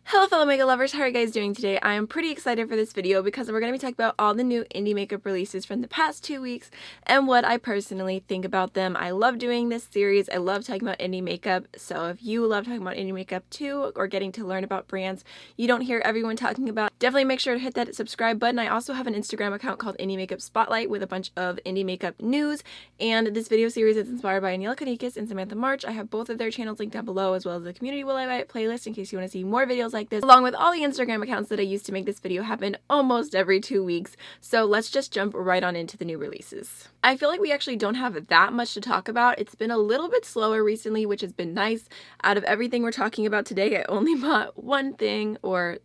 Hello fellow makeup lovers, how are you guys doing today? I am pretty excited for this video because we're going to be talking about all the new indie makeup releases from the past 2 weeks and what I personally think about them. I love doing this series. I love talking about indie makeup, so if you love talking about indie makeup too, or getting to learn about brands you don't hear everyone talking about, definitely make sure to hit that subscribe button. I also have an Instagram account called Indie Makeup Spotlight with a bunch of indie makeup news, and this video series is inspired by Neil Kanikis and Samantha March. I have both of their channels linked down below, as well as the Community Will I Buy It playlist in case you want to see more videos like this, along with all the Instagram accounts that I use to make this video happen almost every 2 weeks. So let's just jump right on into the new releases. I feel like we actually don't have that much to talk about. It's been a little bit slower recently, which has been nice. Out of everything we're talking about today, I only bought one thing, or,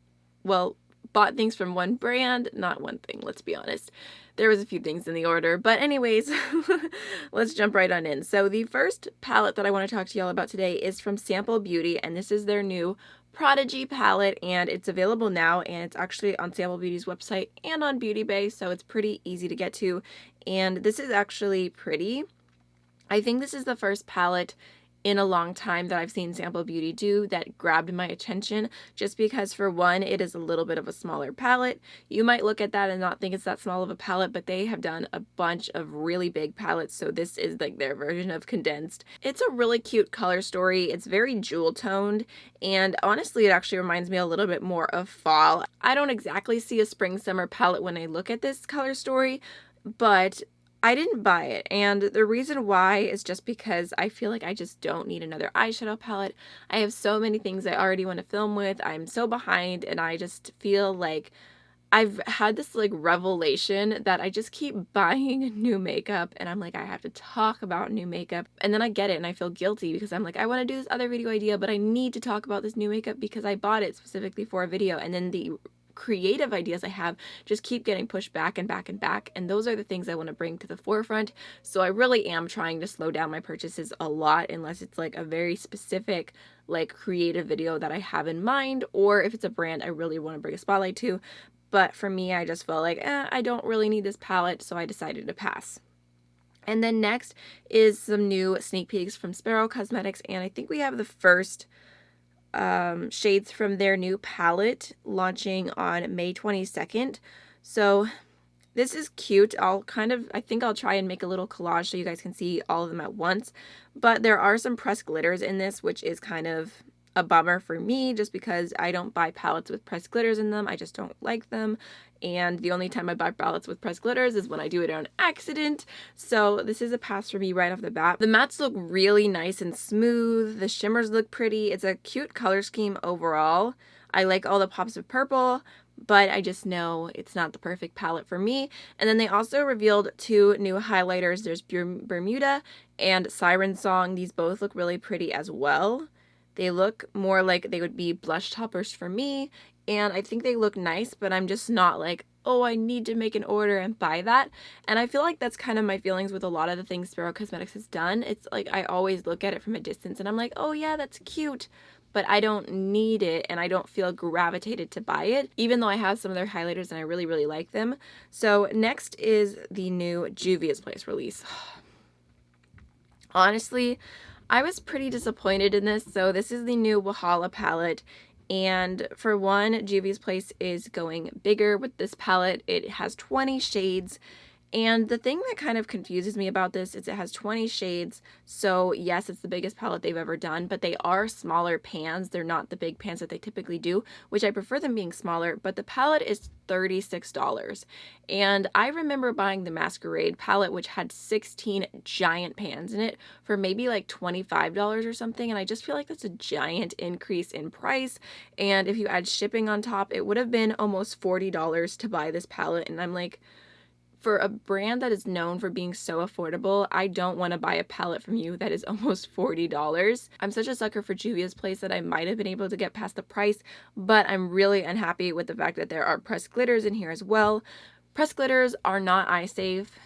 well, bought things from one brand, not one thing, let's be honest. There was a few things in the order, but anyways, let's jump right on in. So the first palette that I want to talk to y'all about today is from Sample Beauty, and this is their new Prodigy palette, and it's available now, and it's actually on Sample Beauty's website and on Beauty Bay, so it's pretty easy to get to, and this is actually pretty. I think this is the first palette in a long time that I've seen Sample Beauty do that grabbed my attention, just because, for one, it is a little bit of a smaller palette. You might look at that and not think it's that small of a palette, but they have done a bunch of really big palettes, so this is like their version of condensed. It's a really cute color story. It's very jewel toned, and honestly it actually reminds me a little bit more of fall. I don't exactly see a spring summer palette when I look at this color story, but I didn't buy it, and the reason why is just because I feel like I just don't need another eyeshadow palette. I have so many things I already want to film with. I'm so behind, and I just feel like I've had this like revelation that I just keep buying new makeup, and I'm like, I have to talk about new makeup, and then I get it and I feel guilty because I'm like, I want to do this other video idea, but I need to talk about this new makeup because I bought it specifically for a video, and then the creative ideas I have just keep getting pushed back and back and back, and those are the things I want to bring to the forefront. So I really am trying to slow down my purchases a lot, unless it's like a very specific like creative video that I have in mind, or if it's a brand I really want to bring a spotlight to. But for me, I just felt like I don't really need this palette, so I decided to pass. And then next is some new sneak peeks from Sparrow Cosmetics, and I think we have the first shades from their new palette launching on May 22nd. So this is cute. I think I'll try and make a little collage so you guys can see all of them at once. But there are some pressed glitters in this, which is kind of a bummer for me, just because I don't buy palettes with pressed glitters in them. I just don't like them. And the only time I buy palettes with pressed glitters is when I do it on accident. So this is a pass for me right off the bat. The mattes look really nice and smooth. The shimmers look pretty. It's a cute color scheme overall. I like all the pops of purple, but I just know it's not the perfect palette for me. And then they also revealed 2 new highlighters. There's Bermuda and Siren Song. These both look really pretty as well. They look more like they would be blush toppers for me, and I think they look nice, but I'm just not like, oh, I need to make an order and buy that. And I feel like that's kind of my feelings with a lot of the things Sparrow Cosmetics has done. It's like I always look at it from a distance and I'm like, oh yeah, that's cute, but I don't need it, and I don't feel gravitated to buy it, even though I have some of their highlighters and I really, really like them. So next is the new Juvia's Place release. Honestly, I was pretty disappointed in this. So this is the new Wahala palette, and for one, Juvia's Place is going bigger with this palette. It has 20 shades, and the thing that kind of confuses me about this is it has 20 shades. So yes, it's the biggest palette they've ever done, but they are smaller pans. They're not the big pans that they typically do, which I prefer them being smaller, but the palette is $36. And I remember buying the Masquerade palette, which had 16 giant pans in it, for maybe like $25 or something, and I just feel like that's a giant increase in price. And if you add shipping on top, it would have been almost $40 to buy this palette, and I'm like, for a brand that is known for being so affordable, I don't want to buy a palette from you that is almost $40. I'm such a sucker for Juvia's Place that I might have been able to get past the price, but I'm really unhappy with the fact that there are pressed glitters in here as well. Pressed glitters are not eye safe.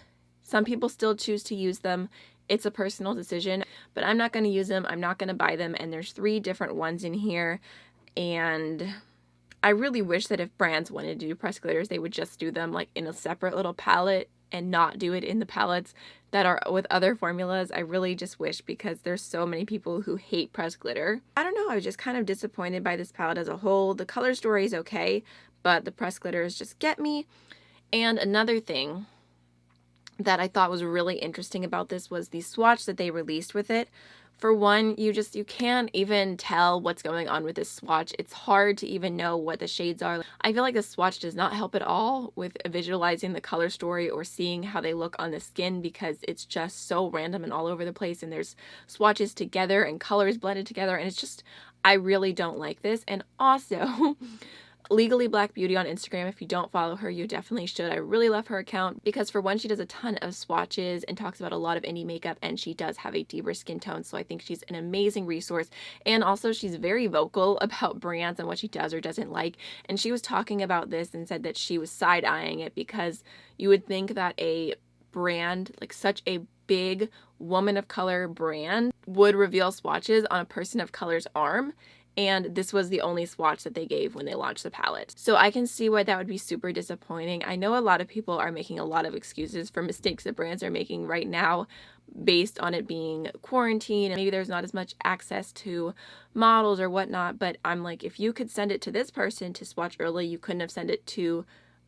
Some people still choose to use them. It's a personal decision, but I'm not going to use them. I'm not going to buy them, and there's 3 different ones in here, and I really wish that if brands wanted to do pressed glitters, they would just do them like in a separate little palette and not do it in the palettes that are with other formulas. I really just wish, because there's so many people who hate pressed glitter. I don't know, I was just kind of disappointed by this palette as a whole. The color story is okay, but the pressed glitters just get me. And another thing that I thought was really interesting about this was the swatch that they released with it. For one, you can't even tell what's going on with this swatch. It's hard to even know what the shades are. I feel like the swatch does not help at all with visualizing the color story or seeing how they look on the skin, because it's just so random and all over the place, and there's swatches together and colors blended together, and it's just, I really don't like this. And also, Legally Black Beauty on Instagram, if you don't follow her, you definitely should. I really love her account because, for one, she does a ton of swatches and talks about a lot of indie makeup, and she does have a deeper skin tone, so I think she's an amazing resource. And also, she's very vocal about brands and what she does or doesn't like, and she was talking about this and said that she was side-eyeing it, because you would think that a brand, like such a big woman of color brand, would reveal swatches on a person of color's arm, and this was the only swatch that they gave when they launched the palette. So I can see why that would be super disappointing. I know a lot of people are making a lot of excuses for mistakes that brands are making right now based on it being quarantine, and maybe there's not as much access to models or whatnot, but I'm like, if you could send it to this person to swatch early, you couldn't have sent it to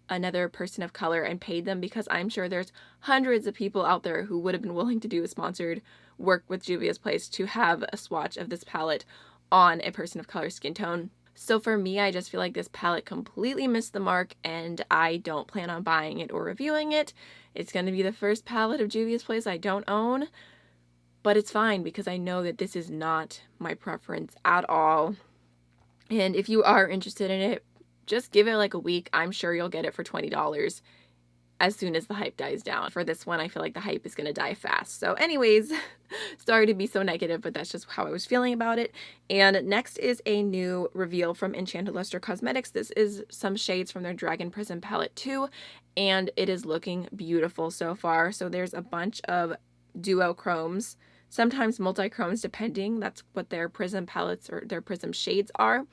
another person of color and paid them, because I'm sure there's hundreds of people out there who would have been willing to do a sponsored work with Juvia's Place to have a swatch of this palette on a person of color skin tone. So for me, I just feel like this palette completely missed the mark, and I don't plan on buying it or reviewing it. It's going to be the first palette of Juvia's Place I don't own, but it's fine because I know that this is not my preference at all. And if you are interested in it, just give it like a week. I'm sure you'll get it for $20 as soon as the hype dies down. For this one, I feel like the hype is going to die fast. So anyways, sorry to be so negative, but that's just how I was feeling about it. And next is a new reveal from Enchanted Luster Cosmetics. This is some shades from their Dragon Prism palette too, and it is looking beautiful so far. So there's a bunch of duochromes, sometimes multi-chromes depending. That's what their Prism palettes or their Prism shades are.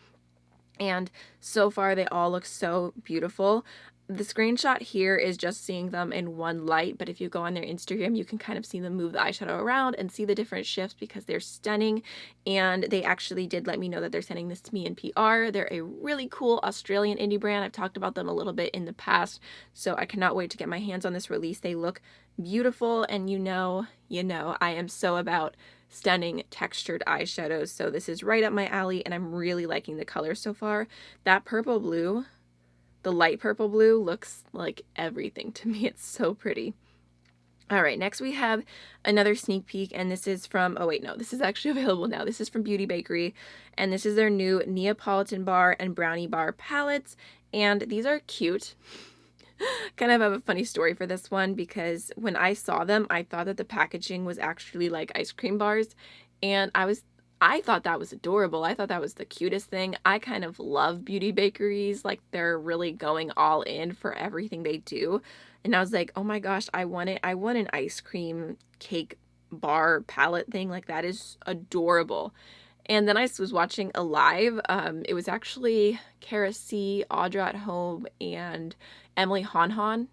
And so far they all look so beautiful. The screenshot here is just seeing them in one light, but if you go on their Instagram, you can kind of see them move the eyeshadow around and see the different shifts because they're stunning. And they actually did let me know that they're sending this to me in PR. They're a really cool Australian indie brand. I've talked about them a little bit in the past, so I cannot wait to get my hands on this release. They look beautiful, and you know, I am so about stunning textured eyeshadows, so this is right up my alley, and I'm really liking the color so far. That purple blue, the light purple blue, looks like everything to me. It's so pretty. All right, next we have another sneak peek, and this is from, oh wait, no, this is actually available now. This is from Bakerie, and this is their new Neapolitan bar and Brownie bar palettes, and these are cute. Kind of have a funny story for this one, because when I saw them, I thought that the packaging was actually like ice cream bars, and I thought that was adorable. I thought that was the cutest thing. I kind of love beauty bakeries. Like, they're really going all in for everything they do. And I was like, oh my gosh, I want it. I want an ice cream cake bar palette thing. Like, that is adorable. And then I was watching a live. It was actually Kara C, Audra at Home, and Emily Han.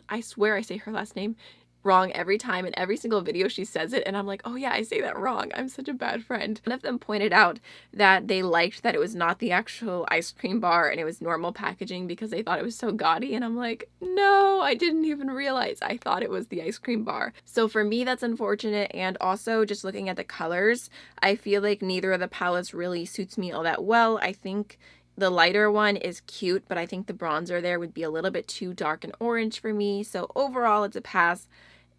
I swear I say her last name wrong every time. In every single video she says it, and I'm like, oh yeah, I say that wrong. I'm such a bad friend. One of them pointed out that they liked that it was not the actual ice cream bar and it was normal packaging because they thought it was so gaudy, and I'm like, no, I didn't even realize. I thought it was the ice cream bar. So for me, that's unfortunate. And also, just looking at the colors, I feel like neither of the palettes really suits me all that well. I think the lighter one is cute, but I think the bronzer there would be a little bit too dark and orange for me. So overall, it's a pass.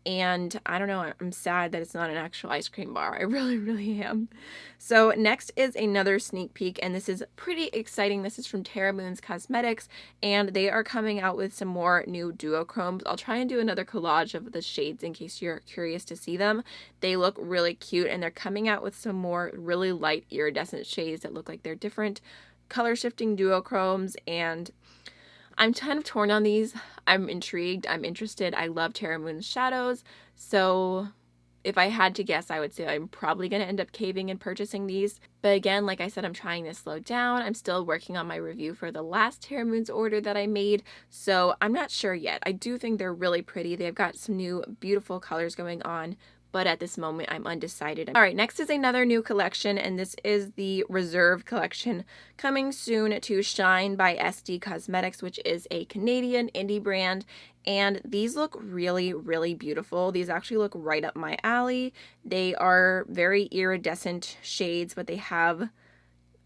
And I don't know, I'm sad that it's not an actual ice cream bar. I really, really am. So next is another sneak peek, and this is pretty exciting. This is from Terra Cosmetics, and they are coming out with some more new duochromes. I'll try and do another collage of the shades in case you're curious to see them. They look really cute, and they're coming out with some more really light iridescent shades that look like they're different color shifting duochromes, and I'm kind of torn on these. I'm intrigued. I'm interested. I love Terra Moon's shadows, so if I had to guess, I would say I'm probably going to end up caving and purchasing these. But again, like I said, I'm trying to slow down. I'm still working on my review for the last Terra Moons order that I made, so I'm not sure yet. I do think they're really pretty. They've got some new beautiful colors going on, but at this moment I'm undecided. All right, next is another new collection, and this is the Reserve collection coming soon to Shine by SD Cosmetics, which is a Canadian indie brand. And these look really, really beautiful. These actually look right up my alley. They are very iridescent shades, but they have,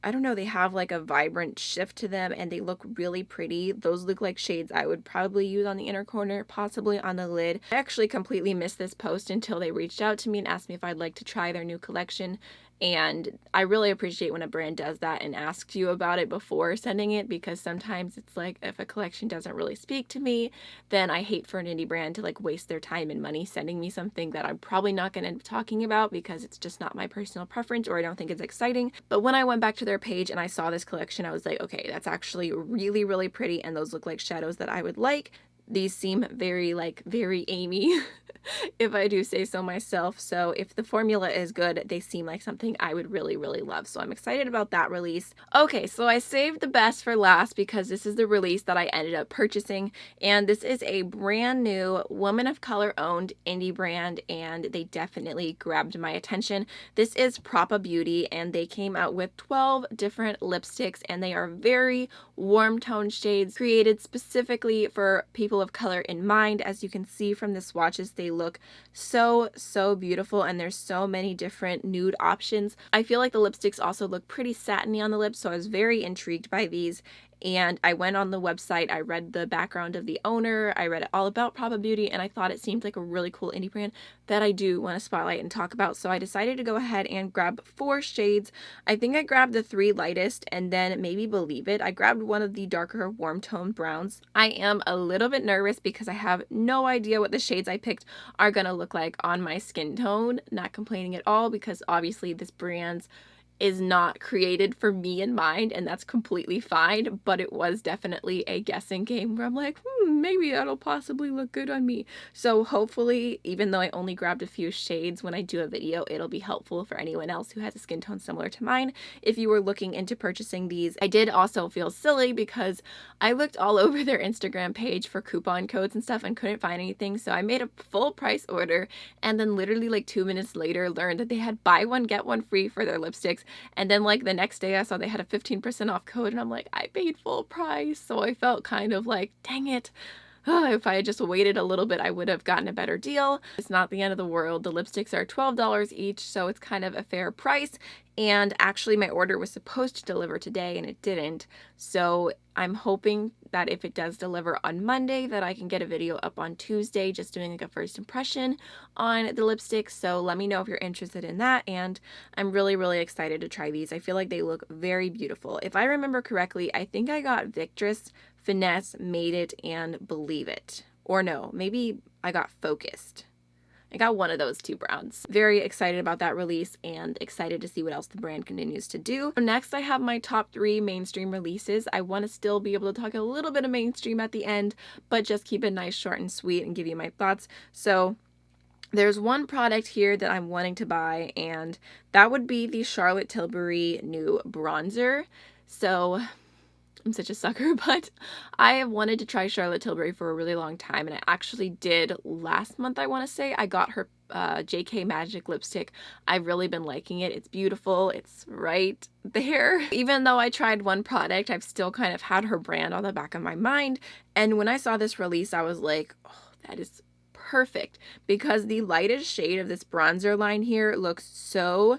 I don't know, they have like a vibrant shift to them, and they look really pretty. Those look like shades I would probably use on the inner corner, possibly on the lid. I actually completely missed this post until they reached out to me and asked me if I'd like to try their new collection. And I really appreciate when a brand does that and asks you about it before sending it, because sometimes it's like if a collection doesn't really speak to me, then I hate for an indie brand to like waste their time and money sending me something that I'm probably not going to end up talking about because it's just not my personal preference or I don't think it's exciting. But when I went back to their page and I saw this collection, I was like, okay, that's actually really, really pretty, and those look like shadows that I would like. These seem very Amy, if I do say so myself. So if the formula is good, they seem like something I would really, really love. So I'm excited about that release. Okay, so I saved the best for last because this is the release that I ended up purchasing. And this is a brand new woman of color owned indie brand, and they definitely grabbed my attention. This is Propa Beauty, and they came out with 12 different lipsticks, and they are very warm tone shades created specifically for people of color in mind. As you can see from the swatches, they look so beautiful, and there's so many different nude options. I feel like the lipsticks also look pretty satiny on the lips, so I was very intrigued by these. And I went on the website, I read the background of the owner, I read all about Propa Beauty, and I thought it seemed like a really cool indie brand that I do want to spotlight and talk about. So I decided to go ahead and grab 4 shades. I think I grabbed the 3 lightest, and then maybe believe it, I grabbed one of the darker warm tone browns. I am a little bit nervous because I have no idea what the shades I picked are going to look like on my skin tone. Not complaining at all, because obviously this brand is not created for me in mind, and that's completely fine, but it was definitely a guessing game where I'm like, maybe that'll possibly look good on me. So hopefully, even though I only grabbed a few shades, when I do a video, it'll be helpful for anyone else who has a skin tone similar to mine if you were looking into purchasing these. I did also feel silly because I looked all over their Instagram page for coupon codes and stuff and couldn't find anything, so I made a full price order, and then literally like 2 minutes later learned that they had buy one get one free for their lipsticks. And then like the next day I saw they had a 15% off code, and I'm like, I paid full price. So I felt kind of like, dang it. If I had just waited a little bit, I would have gotten a better deal. It's not the end of the world. The lipsticks are $12 each, so it's kind of a fair price. And actually my order was supposed to deliver today and it didn't. So I'm hoping that if it does deliver on Monday, that I can get a video up on Tuesday just doing like a first impression on the lipsticks. So let me know if you're interested in that. And I'm really, really excited to try these. I feel like they look very beautiful. If I remember correctly, I think I got Victress, Finesse, Made It, and Believe It. Or no, maybe I got Focused. I got one of those 2 browns. Very excited about that release and excited to see what else the brand continues to do. Next, I have my top 3 mainstream releases. I want to still be able to talk a little bit of mainstream at the end, but just keep it nice, short, and sweet and give you my thoughts. So there's one product here that I'm wanting to buy, and that would be the Charlotte Tilbury new bronzer. So I'm such a sucker, but I have wanted to try Charlotte Tilbury for a really long time, and I actually did last month, I want to say. I got her JK Magic lipstick. I've really been liking it. It's beautiful. It's right there. Even though I tried one product, I've still kind of had her brand on the back of my mind, and when I saw this release, I was like, oh, that is perfect, because the lightest shade of this bronzer line here looks so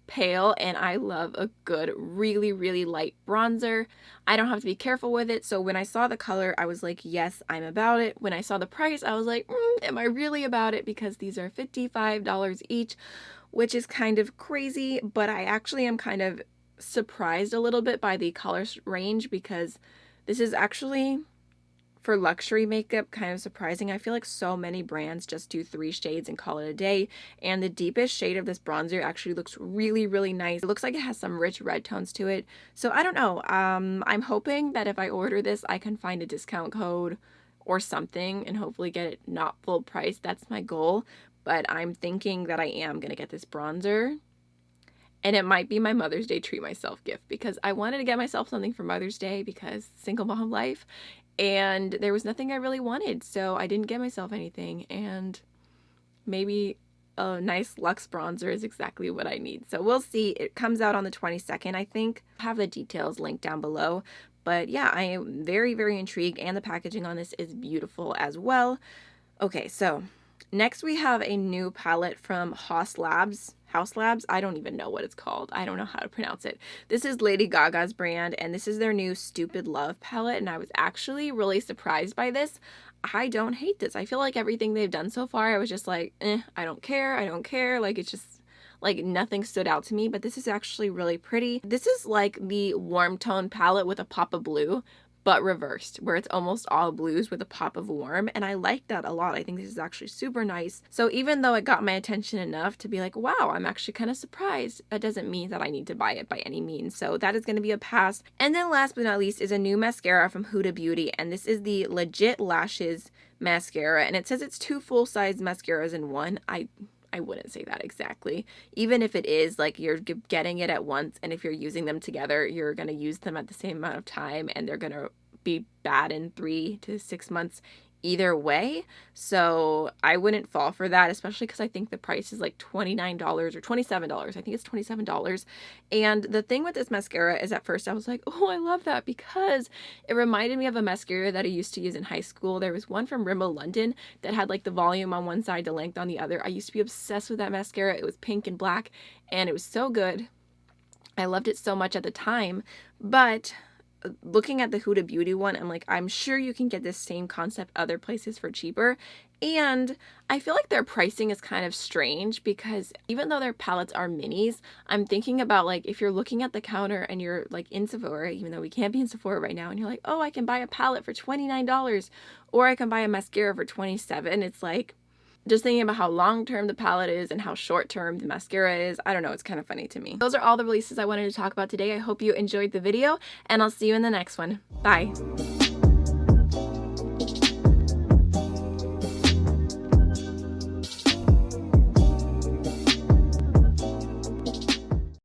pale, and I love a good, really, really light bronzer. I don't have to be careful with it, so when I saw the color, I was like, yes, I'm about it. When I saw the price, I was like, am I really about it? Because these are $55 each, which is kind of crazy, but I actually am kind of surprised a little bit by the color range, because this is actually, for luxury makeup, kind of surprising. I feel like so many brands just do 3 shades and call it a day, and the deepest shade of this bronzer actually looks really, really nice. It looks like it has some rich red tones to it, so I don't know. I'm hoping that if I order this, I can find a discount code or something and hopefully get it not full price. That's my goal. but I'm thinking that I am going to get this bronzer. And it might be my Mother's Day treat myself gift, because I wanted to get myself something for Mother's Day because single mom life, and there was nothing I really wanted, so I didn't get myself anything, and maybe a nice luxe bronzer is exactly what I need. So we'll see. It comes out on the 22nd, I think. I have the details linked down below. But yeah, I am very, very intrigued, and the packaging on this is beautiful as well. Okay, so next we have a new palette from Haus Labs. I don't even know what it's called. I don't know how to pronounce it. This is Lady Gaga's brand, and this is their new Stupid Love palette, and I was actually really surprised by this. I don't hate this. I feel like everything they've done so far, I was just like, I don't care. Like, it's just, like, nothing stood out to me, but this is actually really pretty. This is like the warm tone palette with a pop of blue, but reversed, where it's almost all blues with a pop of warm, and I like that a lot. I think this is actually super nice. So even though it got my attention enough to be like, wow, I'm actually kind of surprised, that doesn't mean that I need to buy it by any means. So that is going to be a pass. And then last but not least is a new mascara from Huda Beauty, and this is the Legit Lashes mascara, and it says it's 2 full-size mascaras in one. I wouldn't say that exactly. Even if it is, like, you're getting it at once, and if you're using them together, you're going to use them at the same amount of time, and they're going to be bad in 3 to 6 months either way. So I wouldn't fall for that, especially because I think the price is like $29 or $27. I think it's $27. And the thing with this mascara is, at first I was like, oh, I love that, because it reminded me of a mascara that I used to use in high school. There was one from Rimmel London that had like the volume on one side, the length on the other. I used to be obsessed with that mascara. It was pink and black, and it was so good. I loved it so much at the time, but looking at the Huda Beauty one, I'm like, I'm sure you can get this same concept other places for cheaper. And I feel like their pricing is kind of strange, because even though their palettes are minis, I'm thinking about, like, if you're looking at the counter and you're like in Sephora, even though we can't be in Sephora right now, and you're like, oh, I can buy a palette for $29 or I can buy a mascara for $27. It's like, just thinking about how long-term the palette is and how short-term the mascara is, I don't know, it's kind of funny to me. Those are all the releases I wanted to talk about today. I hope you enjoyed the video, and I'll see you in the next one. Bye!